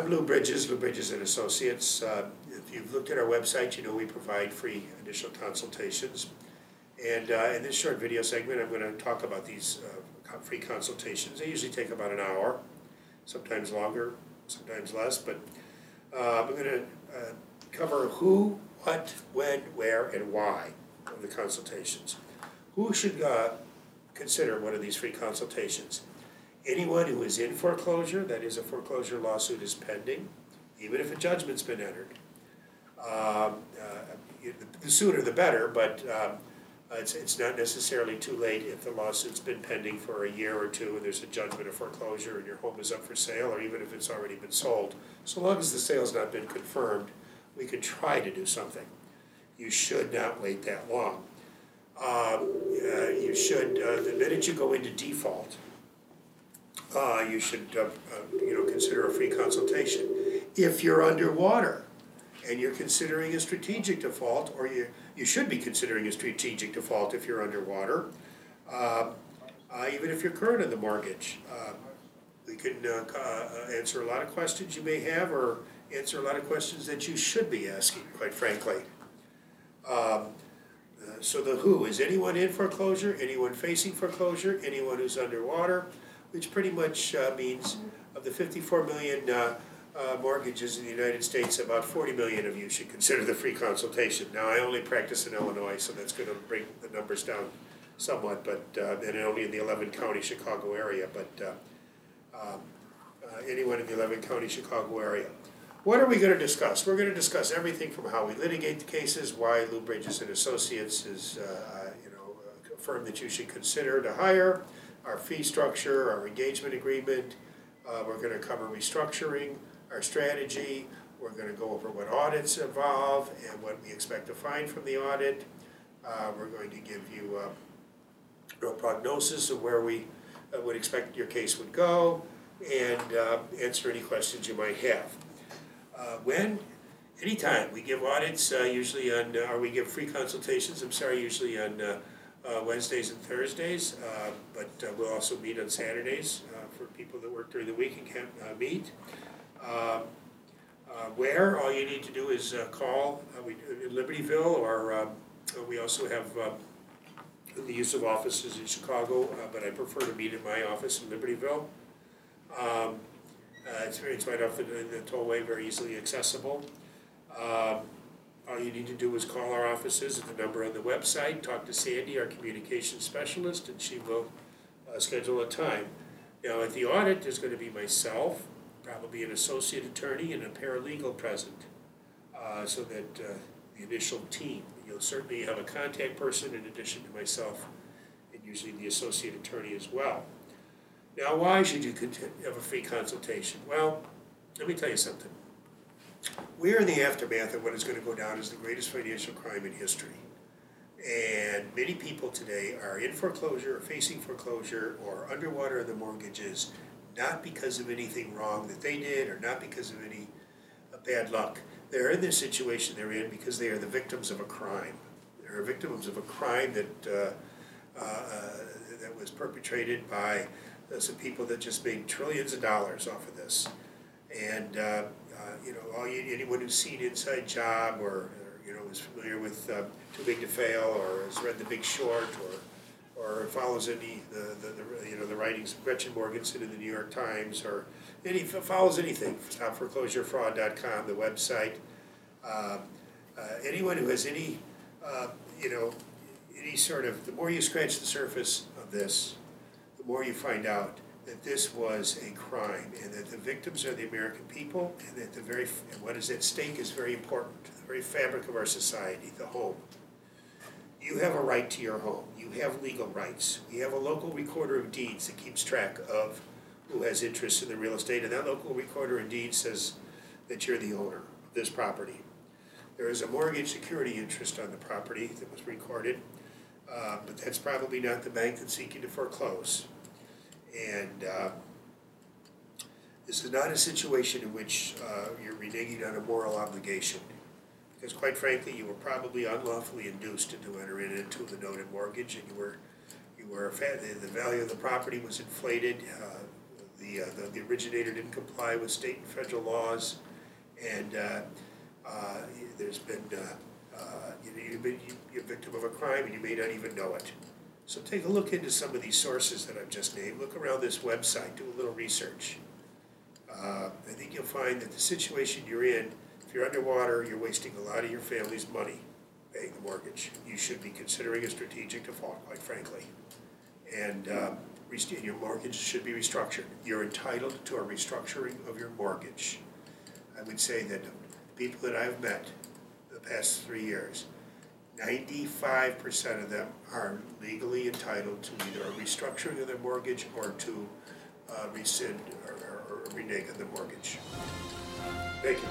I'm Lou Bridges and Associates. If you've looked at our website, you know we provide free initial consultations. And in this short video segment, I'm going to talk about these free consultations. They usually take about an hour, sometimes longer, sometimes less, but I'm going to cover who, what, when, where, and why of the consultations. Who should consider one of these free consultations? Anyone who is in foreclosure, that is, a foreclosure lawsuit is pending, even if a judgment's been entered. The sooner the better, but it's not necessarily too late if the lawsuit's been pending for a year or two and there's a judgment of foreclosure and your home is up for sale, or even if it's already been sold. So long as the sale's not been confirmed, we could try to do something. You should not wait that long. You should, the minute you go into default, you should consider a free consultation. If you're underwater and you're considering a strategic default, or you should be considering a strategic default if you're underwater, even if you're current on the mortgage. We can answer a lot of questions you may have, or answer a lot of questions that you should be asking, quite frankly. So the who is anyone in foreclosure, anyone facing foreclosure, anyone who's underwater, which pretty much means of the 54 million mortgages in the United States, about 40 million of you should consider the free consultation. Now, I only practice in Illinois, so that's going to bring the numbers down somewhat, but and only in the 11-county Chicago area, but anyone in the 11-county Chicago area. What are we going to discuss? We're going to discuss everything from how we litigate the cases, why Lou Bridges and Associates is a firm that you should consider to hire, our fee structure, our engagement agreement. We're going to cover restructuring, our strategy. We're going to go over what audits involve and what we expect to find from the audit. We're going to give you a prognosis of where we would expect your case would go, and answer any questions you might have. Anytime. We give audits usually on, or we give free consultations, usually on Wednesdays and Thursdays, but we'll also meet on Saturdays for people that work during the week and can't meet. Where all you need to do is call in Libertyville, or we also have the use of offices in Chicago, but I prefer to meet at my office in Libertyville. It's right off the tollway, very easily accessible. All you need to do is call our offices at the number on the website, talk to Sandy, our communications specialist, and she will schedule a time. Now, at the audit, there's going to be myself, probably an associate attorney, and a paralegal present, so that the initial team. You'll certainly have a contact person in addition to myself, and usually the associate attorney as well. Now, why should you have a free consultation? Well, let me tell you something. We're in the aftermath of what is going to go down as the greatest financial crime in history. And many people today are in foreclosure, or facing foreclosure, or underwater in the mortgages, not because of anything wrong that they did, or not because of any bad luck. They're in this situation they're in because they are the victims of a crime. They're victims of a crime that was perpetrated by some people that just made trillions of dollars off of this. And anyone who's seen Inside Job, or is familiar with Too Big to Fail, or has read The Big Short, or follows any the writings of Gretchen Morgenson in the New York Times, or follows anything, StopForeclosureFraud.com, the website. Anyone who has any sort of, the more you scratch the surface of this, the more you find out that this was a crime, and that the victims are the American people, and that and what is at stake is very important. The very fabric of our society, the home. You have a right to your home. You have legal rights. We have a local recorder of deeds that keeps track of who has interest in the real estate, and that local recorder of deeds says that you're the owner of this property. There is a mortgage security interest on the property that was recorded, but that's probably not the bank that's seeking to foreclose. And this is not a situation in which you're reneging on a moral obligation, because quite frankly, you were probably unlawfully induced to enter into the noted mortgage, and the value of the property was inflated. the originator didn't comply with state and federal laws, and there's been, you're a victim of a crime and you may not even know it. So take a look into some of these sources that I've just named. Look around this website, do a little research. I think you'll find that the situation you're in, if you're underwater, you're wasting a lot of your family's money paying the mortgage. You should be considering a strategic default, quite frankly. And your mortgage should be restructured. You're entitled to a restructuring of your mortgage. I would say that the people that I've met the past 3 years, 95% of them are legally entitled to either a restructuring of their mortgage or to rescind or renege on the mortgage. Thank you.